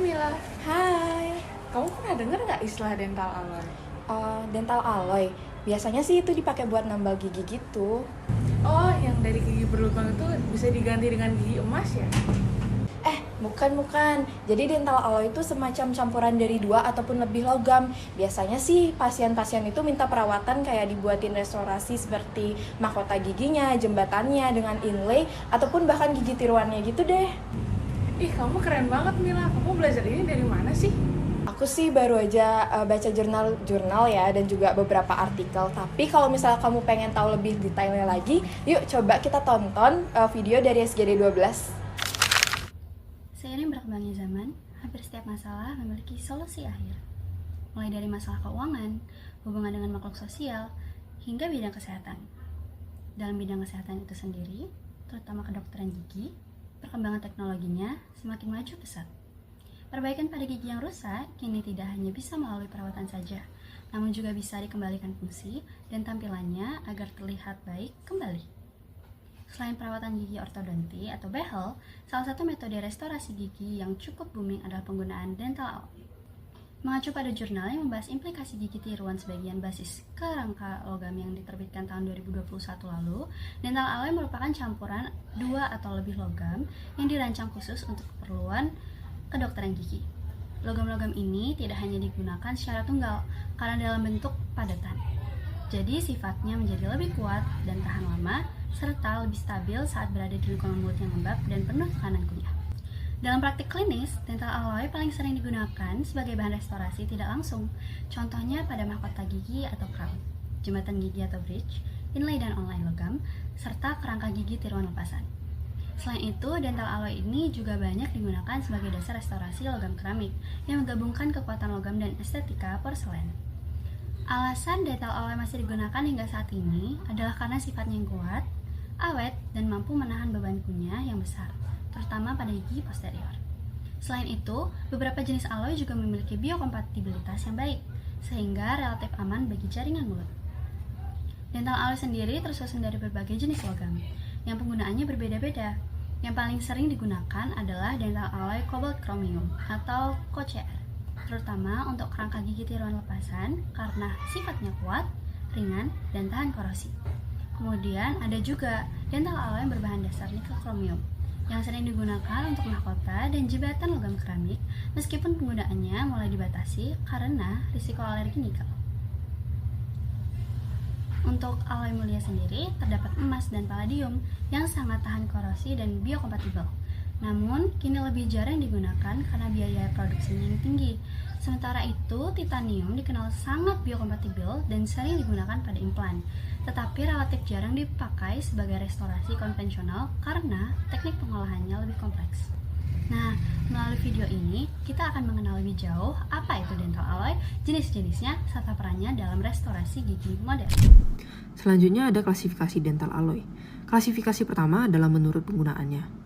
Mila, Hai, kamu pernah denger nggak istilah dental alloy? dental alloy. Biasanya sih itu dipakai buat nambal gigi gitu. Oh, yang dari gigi berlubang itu bisa diganti dengan gigi emas ya? Bukan. Jadi dental alloy itu semacam campuran dari 2 ataupun lebih logam. Biasanya sih pasien-pasien itu minta perawatan kayak dibuatin restorasi seperti mahkota giginya, jembatannya dengan inlay, ataupun bahkan gigi tiruannya gitu deh. Ih, kamu keren banget Mila, kamu belajar ini dari mana sih? Aku sih baru aja baca jurnal ya dan juga beberapa artikel. Tapi kalau misalnya kamu pengen tahu lebih detailnya lagi, yuk coba kita tonton video dari SGD 12. Seiring berkembangnya zaman, hampir setiap masalah memiliki solusi akhir. Mulai dari masalah keuangan, hubungan dengan makhluk sosial, hingga bidang kesehatan. Dalam bidang kesehatan itu sendiri, terutama kedokteran gigi, perkembangan teknologinya semakin maju pesat. Perbaikan pada gigi yang rusak kini tidak hanya bisa melalui perawatan saja, namun juga bisa dikembalikan fungsi dan tampilannya agar terlihat baik kembali. Selain perawatan gigi ortodonti atau behel, salah satu metode restorasi gigi yang cukup booming adalah penggunaan dental alloy. Mengacu pada jurnal yang membahas implikasi gigi tiruan sebagian basis kerangka logam yang diterbitkan tahun 2021 lalu, dental alloy merupakan campuran 2 atau lebih logam yang dirancang khusus untuk keperluan kedokteran gigi. Logam-logam ini tidak hanya digunakan secara tunggal karena dalam bentuk padatan. Jadi sifatnya menjadi lebih kuat dan tahan lama, serta lebih stabil saat berada di lingkungan mulut yang lembab dan penuh tekanan kunyah. Dalam praktik klinis, dental alloy paling sering digunakan sebagai bahan restorasi tidak langsung. Contohnya pada mahkota gigi atau crown, jembatan gigi atau bridge, inlay dan online logam, serta kerangka gigi tiruan lepasan. Selain itu, dental alloy ini juga banyak digunakan sebagai dasar restorasi logam keramik yang menggabungkan kekuatan logam dan estetika porselen. Alasan dental alloy masih digunakan hingga saat ini adalah karena sifatnya yang kuat, awet, dan mampu menahan beban kunyah yang besar, terutama pada gigi posterior. Selain itu, beberapa jenis alloy juga memiliki biokompatibilitas yang baik, sehingga relatif aman bagi jaringan mulut. Dental alloy sendiri tersusun dari berbagai jenis logam, yang penggunaannya berbeda-beda. Yang paling sering digunakan adalah dental alloy cobalt chromium atau CoCr, terutama untuk kerangka gigi tiruan lepasan karena sifatnya kuat, ringan, dan tahan korosi. Kemudian ada juga dental alloy yang berbahan dasar nikel chromium yang sering digunakan untuk mahkota dan jembatan logam keramik meskipun penggunaannya mulai dibatasi karena risiko alergi nikel. Untuk alloy mulia sendiri, terdapat emas dan palladium yang sangat tahan korosi dan biokompatibel. Namun, kini lebih jarang digunakan karena biaya produksinya yang tinggi. Sementara itu, titanium dikenal sangat biokompatibel dan sering digunakan pada implan, tetapi relatif jarang dipakai sebagai restorasi konvensional karena teknik pengolahannya lebih kompleks. Nah, melalui video ini, kita akan mengenal lebih jauh apa itu dental alloy, jenis-jenisnya, serta perannya dalam restorasi gigi modern. Selanjutnya ada klasifikasi dental alloy. Klasifikasi pertama adalah menurut penggunaannya.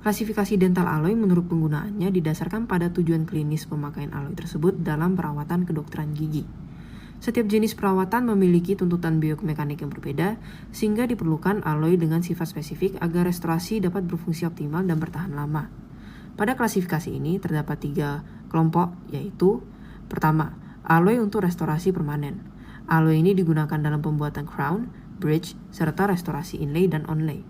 Klasifikasi dental alloy menurut penggunaannya didasarkan pada tujuan klinis pemakaian alloy tersebut dalam perawatan kedokteran gigi. Setiap jenis perawatan memiliki tuntutan biomekanik yang berbeda, sehingga diperlukan alloy dengan sifat spesifik agar restorasi dapat berfungsi optimal dan bertahan lama. Pada klasifikasi ini terdapat 3 kelompok, yaitu pertama, alloy untuk restorasi permanen. Alloy ini digunakan dalam pembuatan crown, bridge, serta restorasi inlay dan onlay.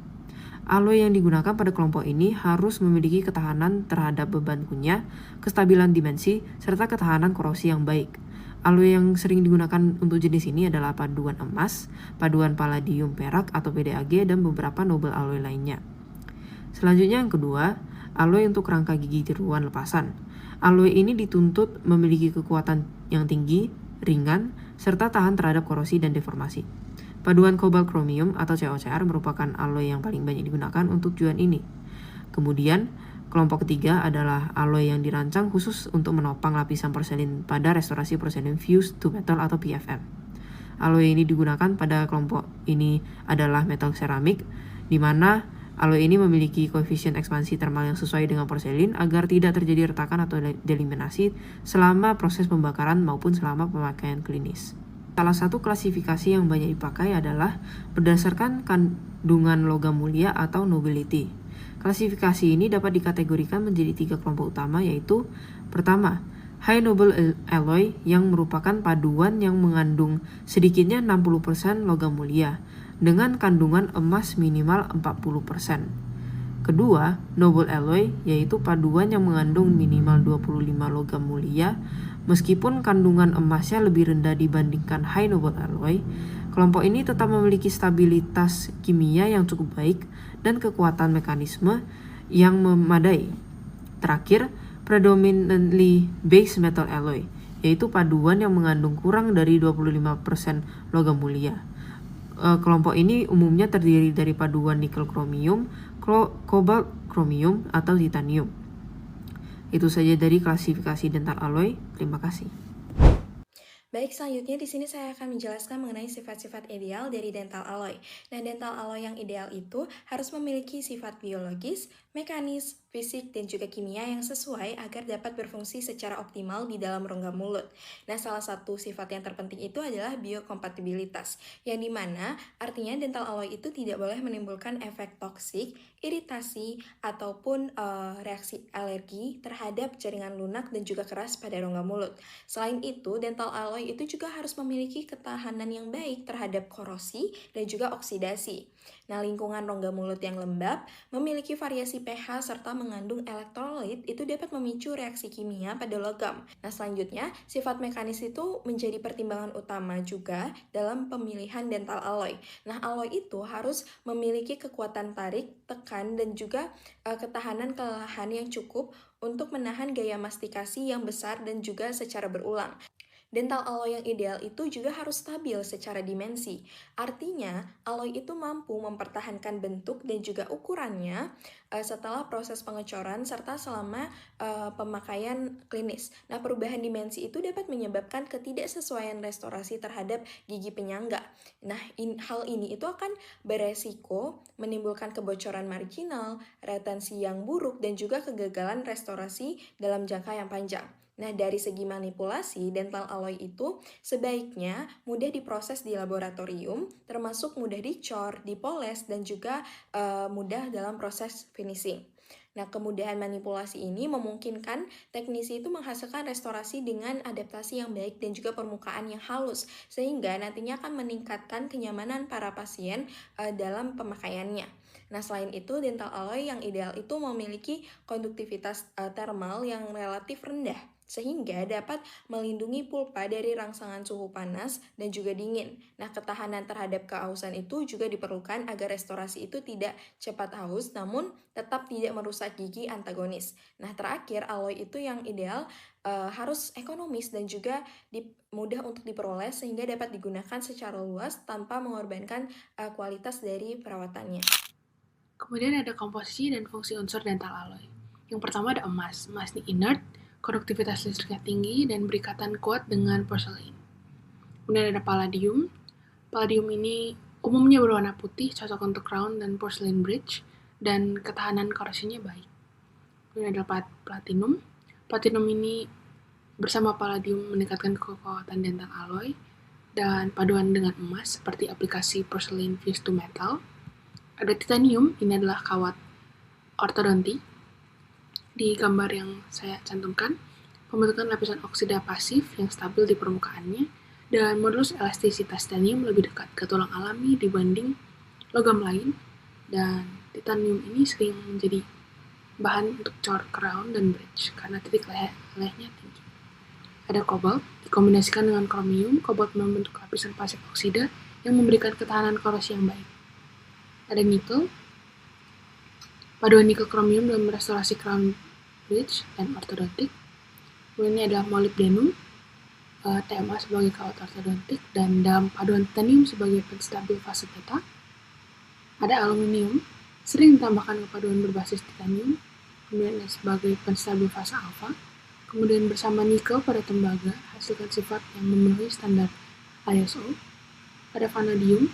Alloy yang digunakan pada kelompok ini harus memiliki ketahanan terhadap beban kunyah, kestabilan dimensi, serta ketahanan korosi yang baik. Alloy yang sering digunakan untuk jenis ini adalah paduan emas, paduan palladium perak atau PDAG, dan beberapa nobel alloy lainnya. Selanjutnya yang kedua, alloy untuk kerangka gigi tiruan lepasan. Alloy ini dituntut memiliki kekuatan yang tinggi, ringan, serta tahan terhadap korosi dan deformasi. Paduan cobalt chromium atau CoCr merupakan alloy yang paling banyak digunakan untuk tujuan ini. Kemudian, kelompok ketiga adalah alloy yang dirancang khusus untuk menopang lapisan porselin pada restorasi porselin fused to metal atau PFM. Alloy ini digunakan pada kelompok ini adalah metal seramik, di mana alloy ini memiliki koefisien ekspansi termal yang sesuai dengan porselin agar tidak terjadi retakan atau delaminasi selama proses pembakaran maupun selama pemakaian klinis. Salah satu klasifikasi yang banyak dipakai adalah berdasarkan kandungan logam mulia atau nobility. Klasifikasi ini dapat dikategorikan menjadi 3 kelompok utama, yaitu pertama, high noble alloy yang merupakan paduan yang mengandung sedikitnya 60% logam mulia dengan kandungan emas minimal 40%. Kedua, noble alloy yaitu paduan yang mengandung minimal 25 logam mulia meskipun kandungan emasnya lebih rendah dibandingkan high noble alloy. Kelompok ini tetap memiliki stabilitas kimia yang cukup baik dan kekuatan mekanisme yang memadai. Terakhir, predominantly base metal alloy, yaitu paduan yang mengandung kurang dari 25% logam mulia. Kelompok ini umumnya terdiri dari paduan nikel kromium, kobalt kromium, atau titanium. Itu saja dari klasifikasi dental alloy. Terima kasih. Baik, selanjutnya di sini saya akan menjelaskan mengenai sifat-sifat ideal dari dental alloy. Nah, dental alloy yang ideal itu harus memiliki sifat biologis, mekanis, fisik, dan juga kimia yang sesuai agar dapat berfungsi secara optimal di dalam rongga mulut. Nah, salah satu sifat yang terpenting itu adalah biokompatibilitas, yang dimana artinya dental alloy itu tidak boleh menimbulkan efek toksik, iritasi, ataupun reaksi alergi terhadap jaringan lunak dan juga keras pada rongga mulut. Selain itu, dental alloy itu juga harus memiliki ketahanan yang baik terhadap korosi dan juga oksidasi. Nah, lingkungan rongga mulut yang lembab, memiliki variasi pH serta mengandung elektrolit itu dapat memicu reaksi kimia pada logam. Nah, selanjutnya, sifat mekanis itu menjadi pertimbangan utama juga dalam pemilihan dental alloy. Nah, alloy itu harus memiliki kekuatan tarik, tekan, dan juga ketahanan kelelahan yang cukup untuk menahan gaya mastikasi yang besar dan juga secara berulang. Dental alloy yang ideal itu juga harus stabil secara dimensi. Artinya, alloy itu mampu mempertahankan bentuk dan juga ukurannya setelah proses pengecoran serta selama pemakaian klinis. Nah, perubahan dimensi itu dapat menyebabkan ketidaksesuaian restorasi terhadap gigi penyangga. Nah, hal ini itu akan beresiko menimbulkan kebocoran marginal, retensi yang buruk, dan juga kegagalan restorasi dalam jangka yang panjang. Nah, dari segi manipulasi, dental alloy itu sebaiknya mudah diproses di laboratorium, termasuk mudah dicor, dipoles, dan juga mudah dalam proses finishing. Nah, kemudahan manipulasi ini memungkinkan teknisi itu menghasilkan restorasi dengan adaptasi yang baik dan juga permukaan yang halus, sehingga nantinya akan meningkatkan kenyamanan para pasien dalam pemakaiannya. Nah, selain itu, dental alloy yang ideal itu memiliki konduktivitas thermal yang relatif rendah, sehingga dapat melindungi pulpa dari rangsangan suhu panas dan juga dingin. Nah, ketahanan terhadap kehausan itu juga diperlukan agar restorasi itu tidak cepat haus, namun tetap tidak merusak gigi antagonis. Nah, terakhir, alloy itu yang ideal harus ekonomis dan juga mudah untuk diperoleh sehingga dapat digunakan secara luas tanpa mengorbankan kualitas dari perawatannya. Kemudian ada komposisi dan fungsi unsur dental alloy. Yang pertama ada emas. Emas ini inert, konduktivitas listriknya tinggi, dan berikatan kuat dengan porselen. Kemudian ada palladium. Palladium ini umumnya berwarna putih, cocok untuk crown dan porcelain bridge, dan ketahanan korosinya baik. Kemudian ada platinum. Platinum ini bersama palladium meningkatkan kekuatan dental alloy, dan paduan dengan emas seperti aplikasi porcelain fused to metal. Ada titanium, ini adalah kawat ortodonti. Di gambar yang saya cantumkan, pembentukan lapisan oksida pasif yang stabil di permukaannya, dan modulus elastisitas titanium lebih dekat ke tulang alami dibanding logam lain, dan titanium ini sering menjadi bahan untuk cor crown dan bridge karena titik lelehnya tinggi. Ada kobalt, dikombinasikan dengan kromium, kobalt membentuk lapisan pasif oksida yang memberikan ketahanan korosi yang baik. Ada nikel, paduan nikel kromium dalam restorasi crown bridge dan ortodontik. Kemudian ini adalah molybdenum, TMA sebagai kawat ortodontik, dan dalam paduan titanium sebagai penstabil fase beta. Ada aluminium, sering ditambahkan ke paduan berbasis titanium, kemudian sebagai penstabil fase alfa. Kemudian bersama nikel pada tembaga, hasilkan sifat yang memenuhi standar ISO. Ada vanadium.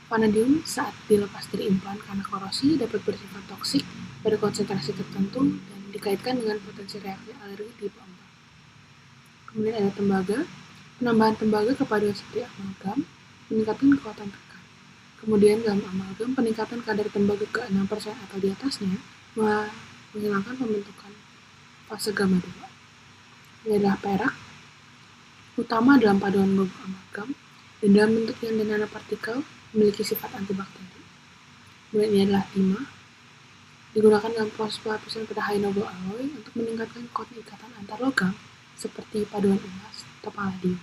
Vanadium saat dilepas dari implan karena korosi dapat bersifat toksik pada konsentrasi tertentu dan dikaitkan dengan potensi reaksi alergi tipe 4. Kemudian ada tembaga. Penambahan tembaga ke paduan seperti amalgam meningkatkan kekuatan tekan. Kemudian dalam amalgam, peningkatan kadar tembaga ke 6% atau di atasnya menghilangkan pembentukan fase gamma 2. Ini adalah perak, utama dalam paduan logo amalgam, dan dalam bentuk yang nanopartikel memiliki sifat antibakteri. Kemudian ini adalah timah, digunakan dalam proses pelapisan pada high noble alloy untuk meningkatkan kuatnya ikatan antar logam seperti paduan emas atau palladium.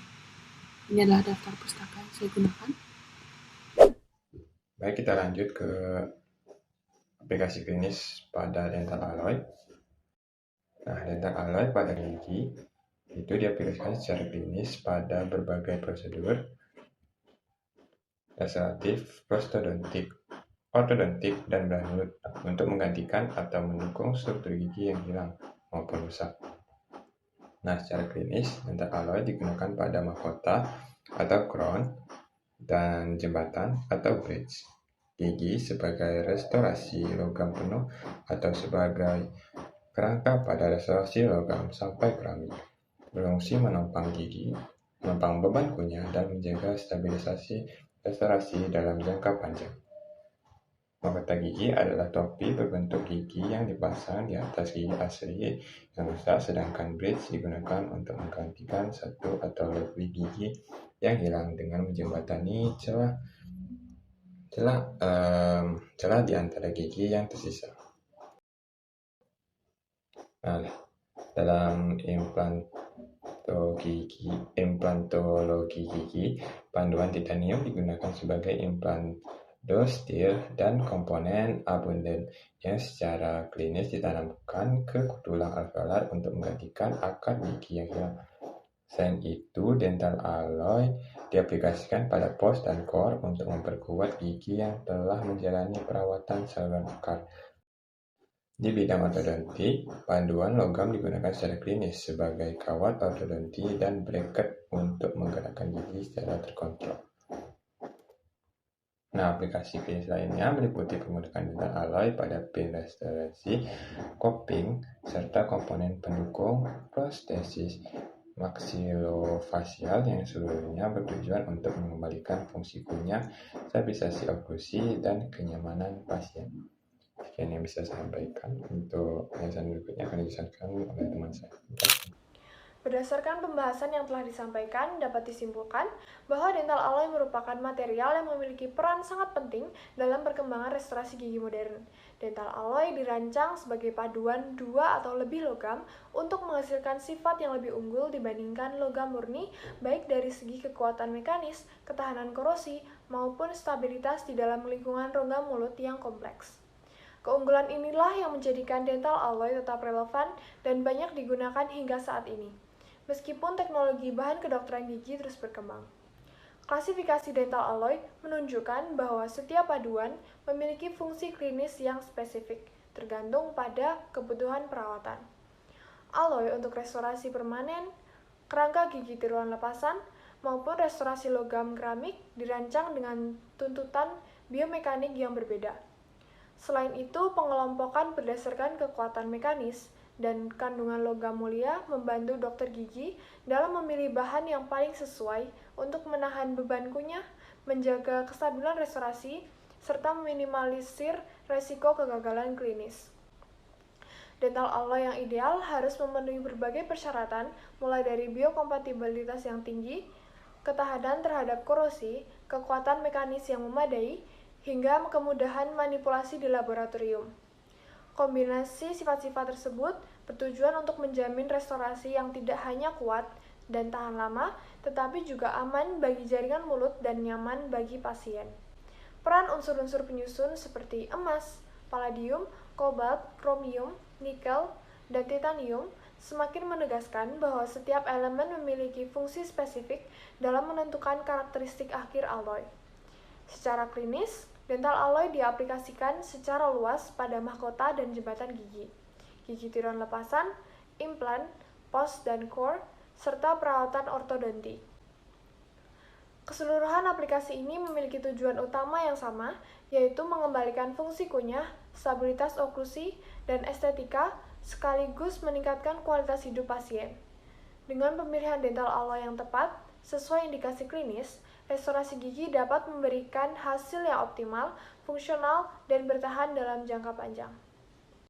Ini adalah daftar pustaka yang saya gunakan. Baik, kita lanjut ke aplikasi klinis pada dental alloy. Nah, dental alloy pada gigi itu diaplikasikan secara klinis pada berbagai prosedur restoratif, prostodontik, ortodontik, dan beranut untuk menggantikan atau mendukung struktur gigi yang hilang maupun rusak. Nah, secara klinis, dental alloy digunakan pada mahkota atau crown dan jembatan atau bridge gigi sebagai restorasi logam penuh atau sebagai kerangka pada restorasi logam sampai keramik. Berfungsi menopang gigi, menopang beban kunyah, dan menjaga stabilisasi restorasi dalam jangka panjang. Mahkota gigi adalah topi berbentuk gigi yang dipasang di atas gigi asli yang rusak, sedangkan bridge digunakan untuk menggantikan satu atau lebih gigi yang hilang dengan menjembatani celah di antara gigi yang tersisa. Nah, dalam implantologi gigi, panduan titanium digunakan sebagai implantosteel dan komponen abundan yang secara klinis ditanamkan ke tulang alveolar untuk menggantikan akar gigi yang hilang. Selain itu, dental alloy diaplikasikan pada pos dan core untuk memperkuat gigi yang telah menjalani perawatan saluran akar. Di bidang ortodonti, panduan logam digunakan secara klinis sebagai kawat ortodonti dan bracket untuk menggerakkan gigi secara terkontrol. Nah, aplikasi klinis lainnya meliputi penggunaan dental alloy pada pin restorasi, coping, serta komponen pendukung prostesis maksilofasial yang seluruhnya bertujuan untuk mengembalikan fungsi kunyah, stabilisasi oklusi, dan kenyamanan pasien. Sekian yang bisa saya sampaikan. Untuk penjelasan berikutnya akan dijelaskan oleh teman saya. Berdasarkan pembahasan yang telah disampaikan, dapat disimpulkan bahwa dental alloy merupakan material yang memiliki peran sangat penting dalam perkembangan restorasi gigi modern. Dental alloy dirancang sebagai paduan dua atau lebih logam untuk menghasilkan sifat yang lebih unggul dibandingkan logam murni, baik dari segi kekuatan mekanis, ketahanan korosi, maupun stabilitas di dalam lingkungan rongga mulut yang kompleks. Keunggulan inilah yang menjadikan dental alloy tetap relevan dan banyak digunakan hingga saat ini, meskipun teknologi bahan kedokteran gigi terus berkembang. Klasifikasi dental alloy menunjukkan bahwa setiap paduan memiliki fungsi klinis yang spesifik, tergantung pada kebutuhan perawatan. Alloy untuk restorasi permanen, kerangka gigi tiruan lepasan, maupun restorasi logam keramik dirancang dengan tuntutan biomekanik yang berbeda. Selain itu, pengelompokan berdasarkan kekuatan mekanis dan kandungan logam mulia membantu dokter gigi dalam memilih bahan yang paling sesuai untuk menahan beban kunyah, menjaga kestabilan restorasi, serta meminimalisir resiko kegagalan klinis. Dental alloy yang ideal harus memenuhi berbagai persyaratan, mulai dari biokompatibilitas yang tinggi, ketahanan terhadap korosi, kekuatan mekanis yang memadai, hingga kemudahan manipulasi di laboratorium. Kombinasi sifat-sifat tersebut bertujuan untuk menjamin restorasi yang tidak hanya kuat dan tahan lama, tetapi juga aman bagi jaringan mulut dan nyaman bagi pasien. Peran unsur-unsur penyusun seperti emas, palladium, kobalt, kromium, nikel, dan titanium semakin menegaskan bahwa setiap elemen memiliki fungsi spesifik dalam menentukan karakteristik akhir alloy. Secara klinis, dental alloy diaplikasikan secara luas pada mahkota dan jembatan gigi, gigi tiruan lepasan, implan, pos dan core, serta perawatan ortodonti. Keseluruhan aplikasi ini memiliki tujuan utama yang sama, yaitu mengembalikan fungsi kunyah, stabilitas oklusi, dan estetika, sekaligus meningkatkan kualitas hidup pasien. Dengan pemilihan dental alloy yang tepat, sesuai indikasi klinis, restorasi gigi dapat memberikan hasil yang optimal, fungsional, dan bertahan dalam jangka panjang.